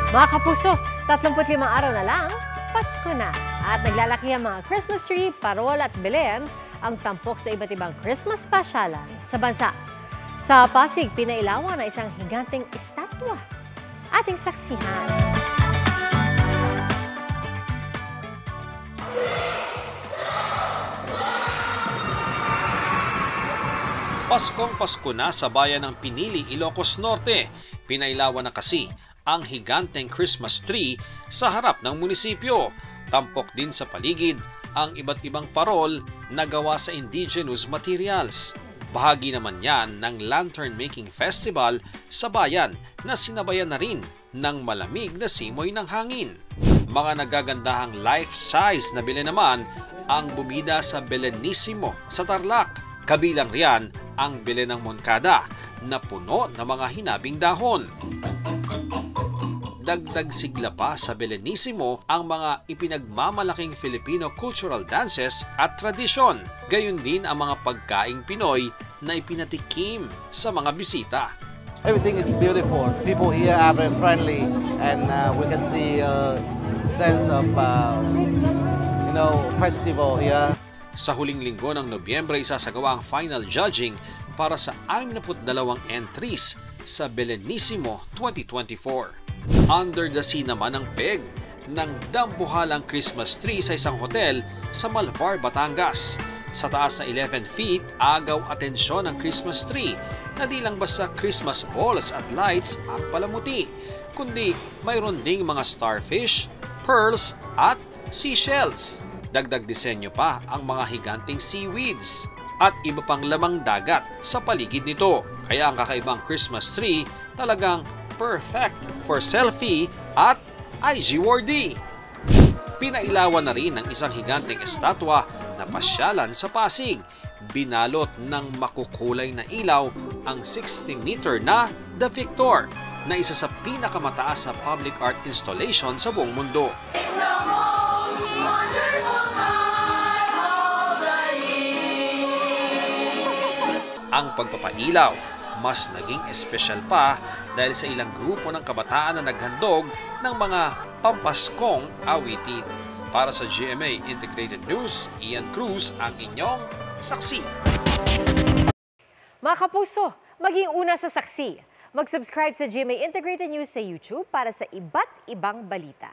Mga kapuso, 35 araw na lang, Pasko na. At naglalaki ang mga Christmas tree, parol at Belen ang tampok sa iba't ibang Christmas pasyalan sa bansa. Sa Pasig, pinailawan na isang higanteng estatwa. Ating saksihan. Paskong Pasko na sa bayan ng Pinili, Ilocos Norte. Pinailawan na kasi ang higanteng Christmas tree sa harap ng munisipyo. Tampok din sa paligid ang iba't ibang parol na gawa sa indigenous materials. Bahagi naman yan ng Lantern Making Festival sa bayan na sinabayan na rin ng malamig na simoy ng hangin. Mga nagagandahang life-size na Belen naman ang bumida sa Belenisimo sa Tarlac. Kabilang riyan ang Belen ng Moncada na puno ng mga hinabing dahon. Dagdag sigla pa sa Belenisimo ang mga ipinagmamalaking Filipino cultural dances at tradisyon. Gayon din ang mga pagkaing Pinoy na ipinatikim sa mga bisita. Everything is beautiful. People here are very friendly and we can see a sense of festival here. Sa huling linggo ng Nobyembre, isasagawa ang final judging para sa 62 entries sa Belenisimo 2024. Under the sea naman ang peg ng dambuhalang Christmas tree sa isang hotel sa Malvar, Batangas. Sa taas na 11 feet, agaw atensyon ang Christmas tree na di lang basta Christmas balls at lights ang palamuti, kundi mayroon ding mga starfish, pearls at seashells. Dagdag disenyo pa ang mga higanting seaweeds at iba pang lamang dagat sa paligid nito. Kaya ang kakaibang Christmas tree talagang perfect for selfie at IG-worthy. Pinailawan na rin ng isang higanteng estatwa na pasyalan sa Pasig. Binalot ng makukulay na ilaw ang 60-meter na The Victor na isa sa pinakamataas na public art installation sa buong mundo. Ang pagpapailaw mas naging espesyal pa dahil sa ilang grupo ng kabataan na naghandog ng mga pampaskong awitin. Para sa GMA Integrated News, Ian Cruz ang inyong saksi. Mga kapuso, maging una sa saksi. Mag-subscribe sa GMA Integrated News sa YouTube para sa iba't ibang balita.